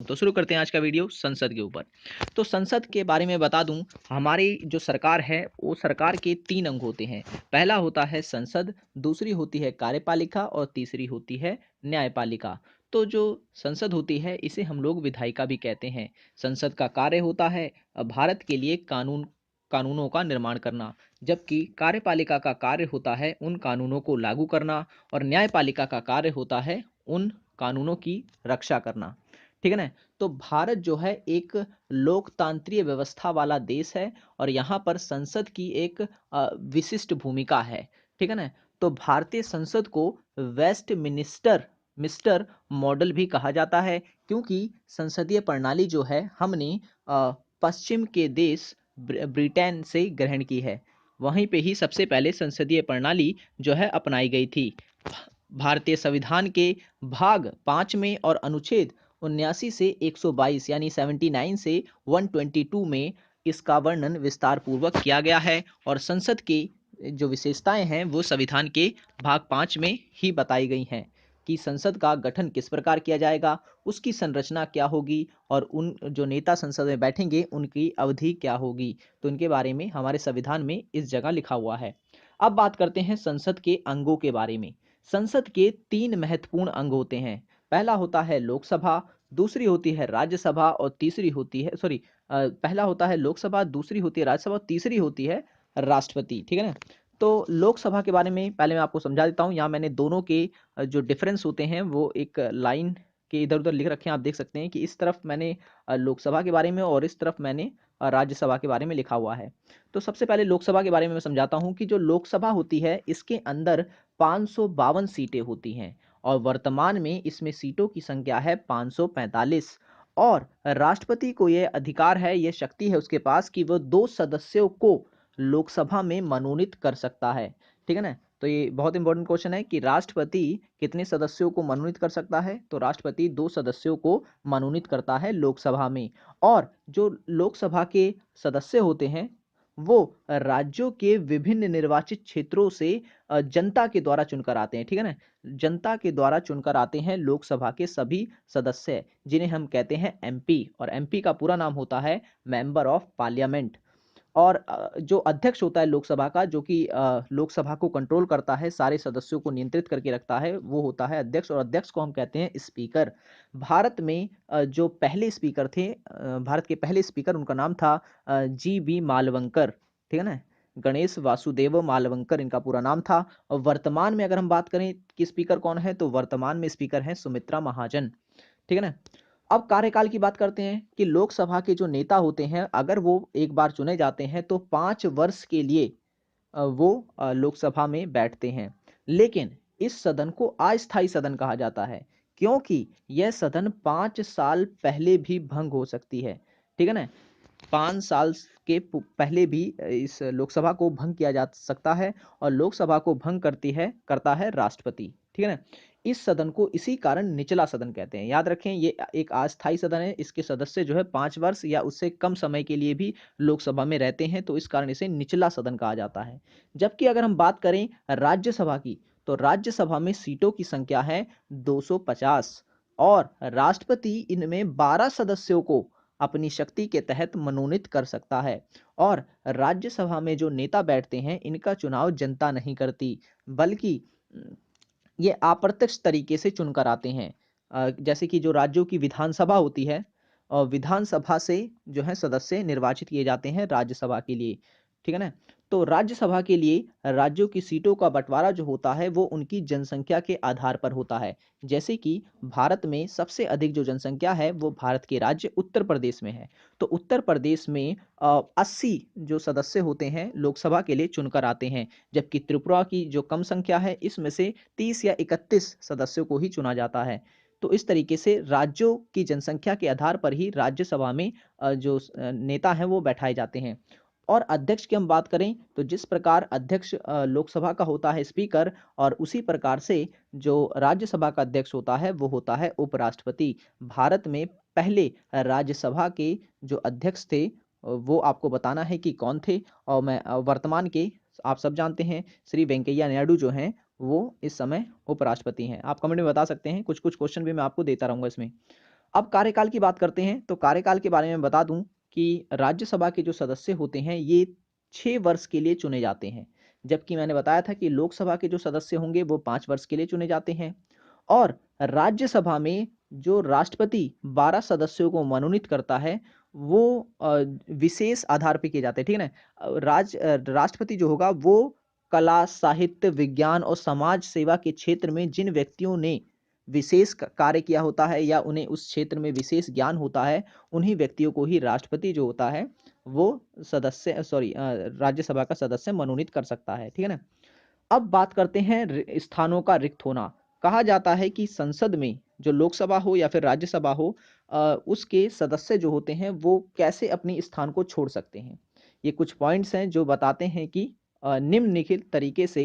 तो शुरू करते हैं आज का वीडियो संसद के ऊपर। तो संसद के बारे में बता दूं, हमारी जो सरकार है वो सरकार के 3 अंग होते हैं। पहला होता है संसद, दूसरी होती है कार्यपालिका और तीसरी होती है न्यायपालिका। तो जो संसद होती है इसे हम लोग विधायिका भी कहते हैं। संसद का कार्य होता है भारत के लिए कानूनों का निर्माण करना, जबकि कार्यपालिका का कार्य होता है उन कानूनों को लागू करना और न्यायपालिका का कार्य होता है उन कानूनों की रक्षा करना। ठीक है ना? तो भारत जो है एक लोकतांत्रिक व्यवस्था वाला देश है और यहाँ पर संसद की एक विशिष्ट भूमिका है। ठीक है ना? तो भारतीय संसद को वेस्टमिनिस्टर मिस्टर मॉडल भी कहा जाता है, क्योंकि संसदीय प्रणाली जो है हमने पश्चिम के देश ब्रिटेन से ग्रहण की है। वहीं पे ही सबसे पहले संसदीय प्रणाली जो है अपनाई गई थी। भारतीय संविधान के भाग 5 में और अनुच्छेद 79 से 122 यानी 79 से 122 में इसका वर्णन विस्तार पूर्वक किया गया है और संसद की जो विशेषताएं हैं वो संविधान के भाग 5 में ही बताई गई हैं कि संसद का गठन किस प्रकार किया जाएगा, उसकी संरचना क्या होगी और उन जो नेता संसद में बैठेंगे उनकी अवधि क्या होगी। तो इनके बारे में हमारे संविधान में इस जगह लिखा हुआ है। अब बात करते हैं संसद के अंगों के बारे में। संसद के 3 महत्वपूर्ण अंग होते हैं। पहला होता है लोकसभा, दूसरी होती है राज्यसभा और तीसरी होती है पहला होता है लोकसभा, दूसरी होती है राज्यसभा और तीसरी होती है राष्ट्रपति। ठीक है ना? तो लोकसभा के बारे में पहले मैं आपको समझा देता हूँ। यहाँ मैंने दोनों के जो डिफरेंस होते हैं वो एक लाइन के इधर-उधर लिख रखे हैं। आप देख सकते हैं कि इस तरफ मैंने लोकसभा के बारे में और इस तरफ मैंने राज्यसभा के बारे में लिखा हुआ है। तो सबसे पहले लोकसभा के बारे में मैं समझाता हूँ कि जो लोकसभा होती है इसके अंदर 552 सीटें होती हैं और वर्तमान में इसमें सीटों की संख्या है 545। और राष्ट्रपति को यह अधिकार है, यह शक्ति है उसके पास कि वह 2 सदस्यों को लोकसभा में मनोनीत कर सकता है। ठीक है ना? तो ये बहुत इंपॉर्टेंट क्वेश्चन है कि राष्ट्रपति कितने सदस्यों को मनोनीत कर सकता है? तो राष्ट्रपति 2 सदस्यों को मनोनीत करता है लोकसभा में। और जो लोकसभा के सदस्य होते हैं वो राज्यों के विभिन्न निर्वाचित क्षेत्रों से जनता के द्वारा चुनकर आते हैं। ठीक है ना? जनता के द्वारा चुनकर आते हैं लोकसभा के सभी सदस्य, जिन्हें हम कहते हैं एमपी, और एमपी का पूरा नाम होता है मेंबर ऑफ पार्लियामेंट। और जो अध्यक्ष होता है लोकसभा का, जो कि लोकसभा को कंट्रोल करता है, सारे सदस्यों को नियंत्रित करके रखता है, वो होता है अध्यक्ष, और अध्यक्ष को हम कहते हैं स्पीकर। भारत में जो पहले स्पीकर थे, भारत के पहले स्पीकर, उनका नाम था जी बी मालवंकर। ठीक है ना? गणेश वासुदेव मालवंकर इनका पूरा नाम था। और वर्तमान में अगर हम बात करें कि स्पीकर कौन है, तो वर्तमान में स्पीकर हैं सुमित्रा महाजन। ठीक है ना? अब कार्यकाल की बात करते हैं कि लोकसभा के जो नेता होते हैं अगर वो एक बार चुने जाते हैं तो 5 वर्ष के लिए वो लोकसभा में बैठते हैं। लेकिन इस सदन को अस्थायी सदन कहा जाता है, क्योंकि यह सदन 5 साल पहले भी भंग हो सकती है। ठीक है ना? 5 साल के पहले भी इस लोकसभा को भंग किया जा सकता है और लोकसभा को भंग करता है राष्ट्रपति। ठीक है ना? इस सदन को इसी कारण निचला सदन कहते हैं। याद रखें, ये एक अस्थायी सदन है, इसके सदस्य जो है 5 वर्ष या उससे कम समय के लिए भी लोकसभा में रहते हैं, तो इस कारण इसे निचला सदन कहा जाता है। जबकि अगर हम बात करें राज्यसभा की, तो राज्यसभा में सीटों की संख्या है 250 और राष्ट्रपति इनमें 12 सदस्यों को अपनी शक्ति के तहत मनोनीत कर सकता है। और राज्यसभा में जो नेता बैठते हैं इनका चुनाव जनता नहीं करती, बल्कि ये अप्रत्यक्ष तरीके से चुनकर आते हैं। जैसे कि जो राज्यों की विधानसभा होती है और विधानसभा से जो है सदस्य निर्वाचित किए जाते हैं राज्यसभा के लिए। ठीक है ना? तो राज्यसभा के लिए राज्यों की सीटों का बंटवारा जो होता है वो उनकी जनसंख्या के आधार पर होता है। जैसे कि भारत में सबसे अधिक जो जनसंख्या है वो भारत के राज्य उत्तर प्रदेश में है। तो उत्तर प्रदेश में 80 जो सदस्य होते हैं लोकसभा के लिए चुनकर आते हैं, जबकि त्रिपुरा की जो कम संख्या है इसमें से 30 या 31 सदस्यों को ही चुना जाता है। तो इस तरीके से राज्यों की जनसंख्या के आधार पर ही राज्यसभा में नेता हैं वो बैठाए जाते हैं। और अध्यक्ष की हम बात करें तो जिस प्रकार अध्यक्ष लोकसभा का होता है स्पीकर, और उसी प्रकार से जो राज्यसभा का अध्यक्ष होता है वो होता है उपराष्ट्रपति। भारत में पहले राज्यसभा के जो अध्यक्ष थे वो आपको बताना है कि कौन थे। और मैं वर्तमान के आप सब जानते हैं श्री वेंकैया नायडू जो हैं वो इस समय उपराष्ट्रपति हैं। आप कमेंट में बता सकते हैं, कुछ कुछ क्वेश्चन भी मैं आपको देता रहूंगा इसमें। अब कार्यकाल की बात करते हैं, तो कार्यकाल के बारे में बता दूं कि राज्यसभा के जो सदस्य होते हैं ये 6 वर्ष के लिए चुने जाते हैं, जबकि मैंने बताया था कि लोकसभा के जो सदस्य होंगे वो 5 वर्ष के लिए चुने जाते हैं। और राज्यसभा में जो राष्ट्रपति 12 सदस्यों को मनोनीत करता है वो विशेष आधार पे किए जाते हैं, ठीक है ना। राष्ट्रपति जो होगा वो कला, साहित्य, विज्ञान और समाज सेवा के क्षेत्र में जिन व्यक्तियों ने विशेष कार्य किया होता है या उन्हें उस क्षेत्र में विशेष ज्ञान होता है, उन्हीं व्यक्तियों को ही राष्ट्रपति जो होता है वो राज्यसभा का सदस्य मनोनीत कर सकता है, ठीक है ना। अब बात करते हैं स्थानों का रिक्त होना। कहा जाता है कि संसद में जो लोकसभा हो या फिर राज्यसभा हो उसके सदस्य जो होते हैं वो कैसे अपनी स्थान को छोड़ सकते हैं। ये कुछ पॉइंट्स हैं जो बताते हैं कि निम्नलिखित तरीके से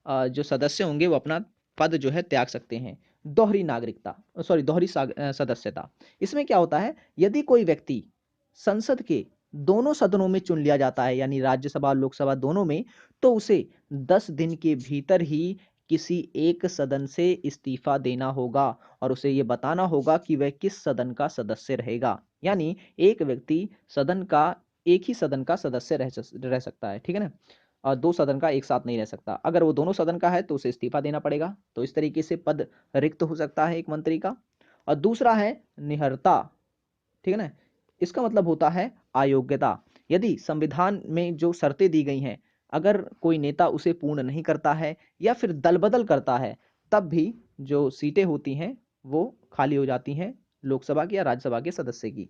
जो सदस्य होंगे वो अपना पद जो है त्याग सकते हैं। दोहरी नागरिकता, दोहरी सदस्यता। इसमें क्या होता है, यदि कोई व्यक्ति संसद के दोनों सदनों में चुन लिया जाता है, यानी राज्यसभा और लोकसभा दोनों में, तो उसे 10 दिन के भीतर ही किसी एक सदन से इस्तीफा देना होगा और उसे ये बताना होगा कि वह किस सदन का सदस्य रहेगा। यानी एक व्यक्ति सदन का एक ही सदन का सदस्य रह सकता है, ठीक है ना। और 2 सदन का एक साथ नहीं रह सकता। अगर वो दोनों सदन का है तो उसे इस्तीफा देना पड़ेगा। तो इस तरीके से पद रिक्त हो सकता है एक मंत्री का। और दूसरा है निहरता, ठीक है ना। इसका मतलब होता है अयोग्यता। यदि संविधान में जो शर्तें दी गई हैं, अगर कोई नेता उसे पूर्ण नहीं करता है या फिर दल बदल करता है, तब भी जो सीटें होती हैं वो खाली हो जाती हैं लोकसभा की या राज्यसभा के सदस्य की।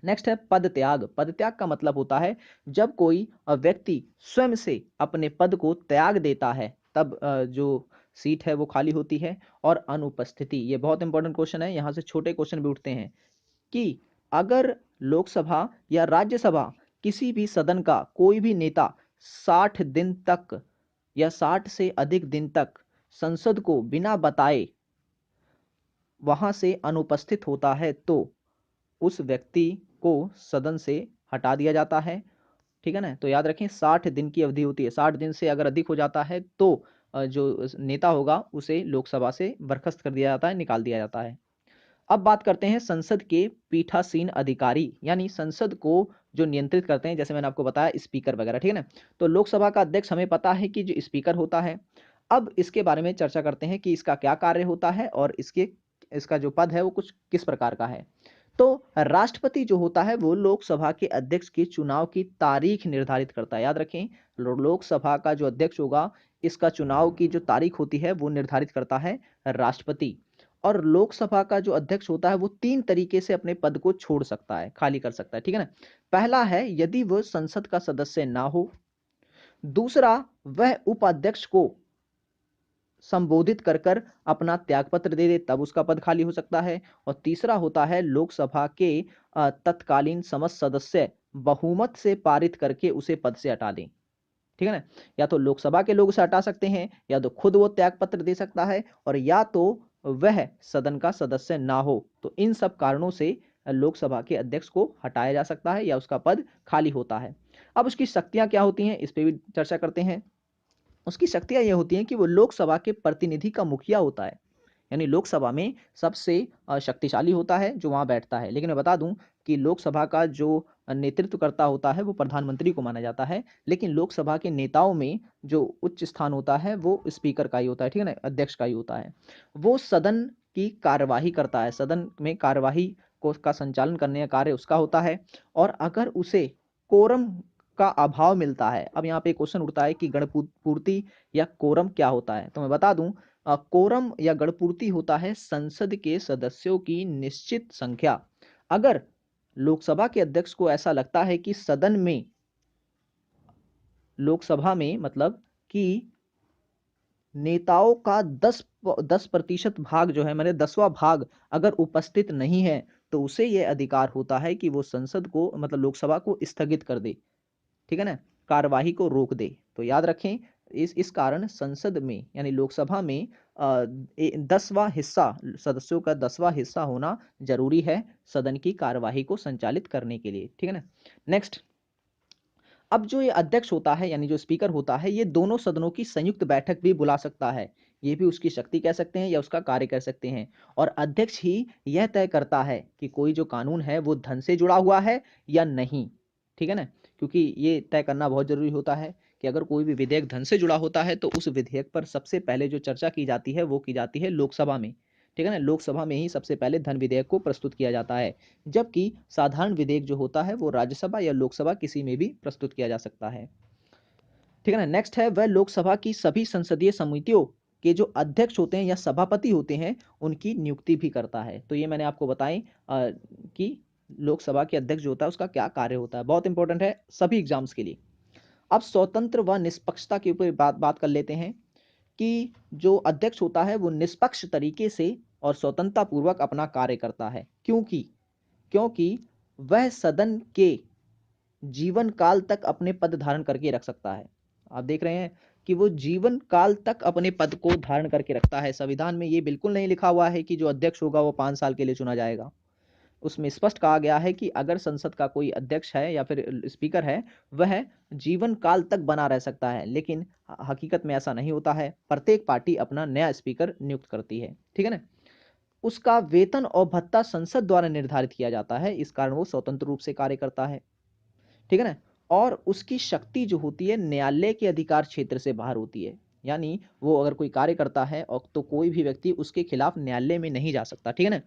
नेक्स्ट है पद त्याग। पद त्याग का मतलब होता है जब कोई व्यक्ति स्वयं से अपने पद को त्याग देता है, तब जो सीट है वो खाली होती है। और अनुपस्थिति, ये बहुत इंपॉर्टेंट क्वेश्चन है, यहाँ से छोटे क्वेश्चन भी उठते हैं कि अगर लोकसभा या राज्यसभा किसी भी सदन का कोई भी नेता 60 दिन तक या 60 से अधिक दिन तक संसद को बिना बताए वहां से अनुपस्थित होता है, तो उस व्यक्ति को सदन से हटा दिया जाता है, ठीक है ना। तो याद रखें 60 दिन की अवधि होती है, 60 दिन से अगर अधिक हो जाता है तो जो नेता होगा उसे लोकसभा से बर्खास्त कर दिया जाता है, निकाल दिया जाता है। अब बात करते हैं संसद के पीठासीन अधिकारी, यानी संसद को जो नियंत्रित करते हैं, जैसे मैंने आपको बताया स्पीकर वगैरह, ठीक है ना। तो लोकसभा का अध्यक्ष हमें पता है कि जो स्पीकर होता है। अब इसके बारे में चर्चा करते हैं कि इसका क्या कार्य होता है और इसका जो पद है वो कुछ किस प्रकार का है। तो राष्ट्रपति जो होता है वो लोकसभा के अध्यक्ष के चुनाव की तारीख निर्धारित करता है। याद रखें, लोकसभा का जो अध्यक्ष होगा इसका चुनाव की जो तारीख होती है वो निर्धारित करता है राष्ट्रपति। और लोकसभा का जो अध्यक्ष होता है वो 3 तरीके से अपने पद को छोड़ सकता है, खाली कर सकता है, ठीक है ना। पहला है यदि वह संसद का सदस्य ना हो। दूसरा, वह उपाध्यक्ष को संबोधित कर कर अपना त्यागपत्र दे दे, तब उसका पद खाली हो सकता है। और तीसरा होता है लोकसभा के तत्कालीन समस्त सदस्य बहुमत से पारित करके उसे पद से हटा दें, ठीक है ना। या तो लोकसभा के लोग उसे हटा सकते हैं, या तो खुद वो त्यागपत्र दे सकता है, और या तो वह सदन का सदस्य ना हो। तो इन सब कारणों से लोकसभा के अध्यक्ष को हटाया जा सकता है या उसका पद खाली होता है। अब उसकी शक्तियां क्या होती हैं इस पे भी चर्चा करते हैं। उसकी शक्तियां ये होती हैं कि वो लोकसभा के प्रतिनिधि का मुखिया होता है, यानी लोकसभा में सबसे शक्तिशाली होता है जो वहां बैठता है। लेकिन मैं बता दूं कि लोकसभा का जो नेतृत्व करता होता है वो प्रधानमंत्री को माना जाता है, लेकिन लोकसभा के नेताओं में जो उच्च स्थान होता है वो स्पीकर का ही होता है, ठीक है ना, अध्यक्ष का ही होता है। वो सदन की कार्यवाही करता है, सदन में कार्यवाही को का संचालन करने का कार्य उसका होता है। और अगर उसे कोरम का अभाव मिलता है, अब यहाँ पे क्वेश्चन उठता है कि गणपूर्ति या कोरम क्या होता है, तो मैं बता दूं कोरम या गणपूर्ति होता है संसद के सदस्यों की निश्चित संख्या। अगर लोकसभा के अध्यक्ष को ऐसा लगता है कि सदन में, लोकसभा में मतलब कि नेताओं का 10% भाग जो है, मैंने 10वां भाग अगर उपस्थित नहीं है, तो उसे यह अधिकार होता है कि वो संसद को मतलब लोकसभा को स्थगित कर दे, ठीक है ना, कार्यवाही को रोक दे। तो याद रखें इस कारण संसद में यानी लोकसभा में 10वां हिस्सा, सदस्यों का 10वां हिस्सा होना जरूरी है सदन की कार्यवाही को संचालित करने के लिए, ठीक है ना। नेक्स्ट, अब जो ये अध्यक्ष होता है यानी जो स्पीकर होता है ये दोनों सदनों की संयुक्त बैठक भी बुला सकता है। ये भी उसकी शक्ति कह सकते हैं या उसका कार्य कह सकते हैं। और अध्यक्ष ही यह तय करता है कि कोई जो कानून है वो धन से जुड़ा हुआ है या नहीं, ठीक है ना? क्योंकि ये तय करना बहुत ज़रूरी होता है कि अगर कोई भी विधेयक धन से जुड़ा होता है तो उस विधेयक पर सबसे पहले जो चर्चा की जाती है वो की जाती है लोकसभा में, ठीक है ना? लोकसभा में ही सबसे पहले धन विधेयक को प्रस्तुत किया जाता है, जबकि साधारण विधेयक जो होता है वो राज्यसभा या लोकसभा किसी में भी प्रस्तुत किया जा सकता है। ठीक है ना? नेक्स्ट है वह लोकसभा की सभी संसदीय समितियों के जो अध्यक्ष होते हैं या सभापति होते हैं, उनकी नियुक्ति भी करता है। तो ये मैंने आपको बताई कि लोकसभा के अध्यक्ष जो होता है उसका क्या कार्य होता है। बहुत इंपॉर्टेंट है सभी एग्जाम्स के लिए। अब स्वतंत्र व निष्पक्षता के ऊपर बात बात कर लेते हैं कि जो अध्यक्ष होता है वो निष्पक्ष तरीके से और स्वतंत्रता पूर्वक अपना कार्य करता है। क्योंकि क्योंकि वह सदन के जीवन काल तक अपने पद धारण करके रख सकता है। आप देख रहे हैं कि वो जीवन काल तक अपने पद को धारण करके रखता है। संविधान में ये बिल्कुल नहीं लिखा हुआ है कि जो अध्यक्ष होगा वो 5 साल के लिए चुना जाएगा। उसमें स्पष्ट कहा गया है कि अगर संसद का कोई अध्यक्ष है या फिर स्पीकर है, वह जीवन काल तक बना रह सकता है। लेकिन हकीकत में ऐसा नहीं होता है। प्रत्येक पार्टी अपना नया स्पीकर नियुक्त करती है। ठीक है ना? उसका वेतन और भत्ता संसद द्वारा निर्धारित किया जाता है। इस कारण वो स्वतंत्र रूप से कार्य करता है। ठीक है ना? और उसकी शक्ति जो होती है न्यायालय के अधिकार क्षेत्र से बाहर होती है। यानी वो अगर कोई कार्य करता है और तो कोई भी व्यक्ति उसके खिलाफ न्यायालय में नहीं जा सकता। ठीक है ना?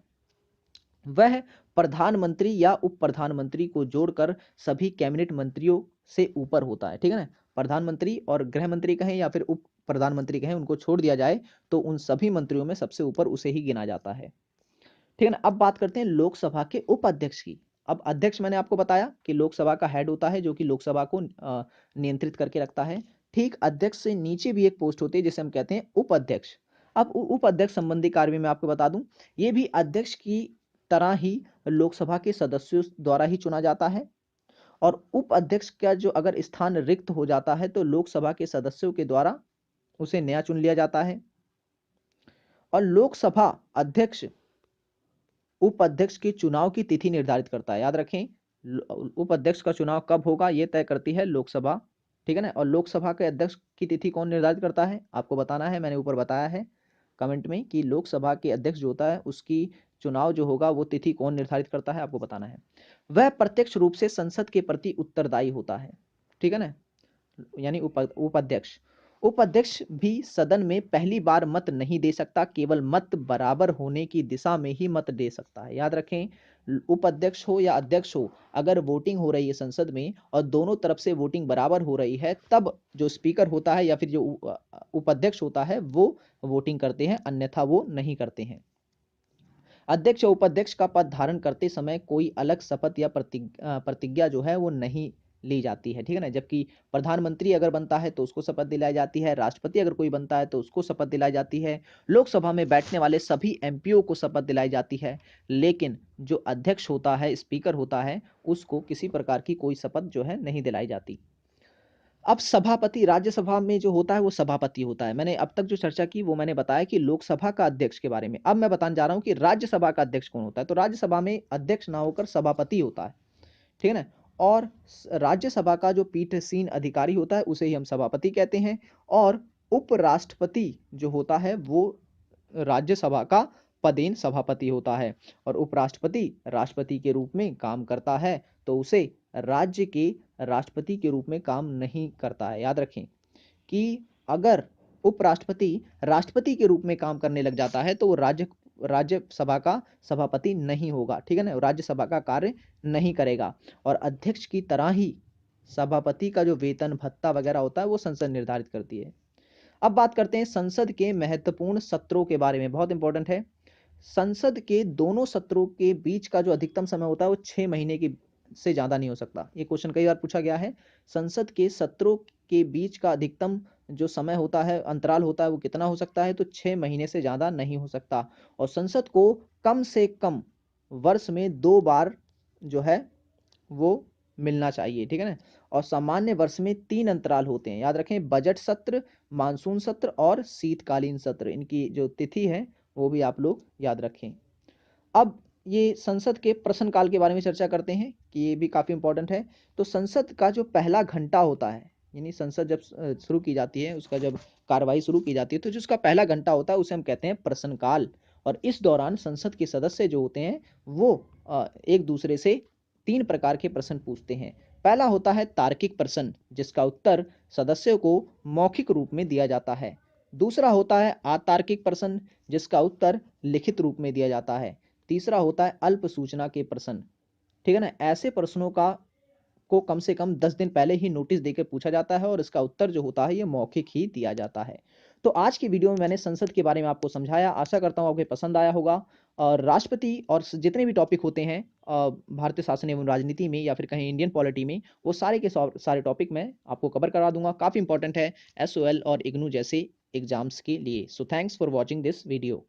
वह प्रधानमंत्री या उप प्रधानमंत्री को जोड़कर सभी कैबिनेट मंत्रियों से ऊपर होता है। ठीक है ना? प्रधानमंत्री और गृह मंत्री कहें या फिर उप प्रधानमंत्री कहें, उनको छोड़ दिया जाए तो उन सभी मंत्रियों में सबसे ऊपर उसे ही गिना जाता है। ठीक है ना? अब बात करते हैं लोकसभा के उपाध्यक्ष की। अब अध्यक्ष मैंने आपको बताया कि लोकसभा का हेड होता है जो कि लोकसभा को नियंत्रित करके रखता है। ठीक अध्यक्ष से नीचे भी एक पोस्ट होती है जिसे हम कहते हैं उपाध्यक्ष। अब उपाध्यक्ष संबंधी कार्य में मैं आपको बता दूं, ये भी अध्यक्ष की तरह ही लोकसभा के सदस्यों द्वारा ही चुना जाता है। और उपाध्यक्ष का जो अगर स्थान रिक्त हो जाता है तो लोकसभा के सदस्यों के द्वारा उसे नया चुन लिया जाता है। और लोकसभा अध्यक्ष उपाध्यक्ष के चुनाव की तिथि निर्धारित करता है। याद रखें, उपाध्यक्ष का चुनाव कब होगा ये तय करती है लोकसभा। ठीक है ना? और लोकसभा के अध्यक्ष की तिथि कौन निर्धारित करता है आपको बताना है। मैंने ऊपर बताया है कमेंट में कि लोकसभा के अध्यक्ष जो होता है उसकी चुनाव जो होगा वो तिथि कौन निर्धारित करता है आपको बताना है। वह प्रत्यक्ष रूप से संसद के प्रति उत्तरदायी होता है। ठीक है ना? यानी उपाध्यक्ष उपाध्यक्ष भी सदन में पहली बार मत नहीं दे सकता, केवल मत बराबर होने की दिशा में ही मत दे सकता है। याद रखें, उपाध्यक्ष हो या अध्यक्ष हो, अगर वोटिंग हो रही है संसद में और दोनों तरफ से वोटिंग बराबर हो रही है तब जो स्पीकर होता है या फिर जो उपाध्यक्ष होता है वो वोटिंग करते हैं, अन्यथा वो नहीं करते हैं। अध्यक्ष और उपाध्यक्ष का पद धारण करते समय कोई अलग शपथ या प्रतिज्ञा जो है वो नहीं ली जाती है। ठीक है ना? जबकि प्रधानमंत्री अगर बनता है तो उसको शपथ दिलाई जाती है, राष्ट्रपति अगर कोई बनता है तो उसको शपथ दिलाई जाती है, लोकसभा में बैठने वाले सभी एमपीओ को शपथ दिलाई जाती है। लेकिन जो अध्यक्ष होता है, स्पीकर होता है, उसको किसी प्रकार की कोई शपथ जो है नहीं दिलाई जाती। अब सभापति राज्यसभा में जो होता है वो सभापति होता है। मैंने अब तक जो चर्चा की वो मैंने बताया कि लोकसभा का अध्यक्ष के बारे में। अब मैं बताने जा रहा हूँ कि राज्यसभा का अध्यक्ष कौन होता है। तो राज्यसभा में अध्यक्ष ना होकर सभापति होता है। ठीक है ना? और राज्यसभा का जो पीठसीन अधिकारी होता है उसे ही हम सभापति कहते हैं। और उपराष्ट्रपति जो होता है वो राज्यसभा का पदेन सभापति होता है। और उपराष्ट्रपति राष्ट्रपति के रूप में काम करता है तो उसे राज्य के राष्ट्रपति के रूप में काम नहीं करता है। याद रखें कि अगर उपराष्ट्रपति राष्ट्रपति के रूप में काम करने लग जाता है तो वो राज्यसभा का सभापति नहीं होगा। ठीक है ना? राज्यसभा का कार्य नहीं करेगा। और अध्यक्ष की तरह ही सभापति का जो वेतन भत्ता वगैरह होता है वो संसद निर्धारित करती है। अब बात करते हैं संसद के महत्वपूर्ण सत्रों के बारे में। बहुत इंपॉर्टेंट है। संसद के दोनों सत्रों के बीच का जो अधिकतम समय होता है वो 6 महीने की से ज़्यादा नहीं हो सकता। ये क्वेश्चन कई बार पूछा गया है। संसद के सत्रों के बीच का अधिकतम जो समय होता है, अंतराल होता है, वो कितना हो सकता है? तो 6 महीने से ज़्यादा नहीं हो सकता। और संसद को कम से कम वर्ष में 2 बार जो है वो मिलना चाहिए। ठीक है ना? और सामान्य वर्ष में 3 अंतराल होते हैं। याद रखें, बजट सत्र, मानसून सत्र और शीतकालीन सत्र। इनकी जो तिथि है वो भी आप लोग याद रखें। अब ये संसद के प्रश्नकाल के बारे में चर्चा करते हैं कि ये भी काफ़ी इंपॉर्टेंट है। तो संसद का जो पहला घंटा होता है यानी संसद जब शुरू की जाती है, उसका जब कार्रवाई शुरू की जाती है, तो जो उसका पहला घंटा होता है उसे हम कहते हैं प्रश्नकाल। और इस दौरान संसद के सदस्य जो होते हैं वो एक दूसरे से 3 प्रकार के प्रश्न पूछते हैं। पहला होता है तार्किक प्रश्न, जिसका उत्तर सदस्यों को मौखिक रूप में दिया जाता है। दूसरा होता है अतार्किक प्रश्न, जिसका उत्तर लिखित रूप में दिया जाता है। तीसरा होता है अल्प सूचना के प्रश्न, ठीक है ना? ऐसे प्रश्नों का को कम से कम 10 दिन पहले ही नोटिस देके पूछा जाता है और इसका उत्तर जो होता है ये मौखिक ही दिया जाता है। तो आज की वीडियो में मैंने संसद के बारे में आपको समझाया, आशा करता हूँ आपको पसंद आया होगा। और राष्ट्रपति और जितने भी टॉपिक होते हैं भारतीय शासन एवं राजनीति में या फिर कहीं इंडियन पॉलिटी में, वो सारे के सारे टॉपिक मैं आपको कवर करा दूंगा। काफ़ी इंपॉर्टेंट है एसओएल और इग्नू जैसे एग्जाम्स के लिए। So thanks for watching this video.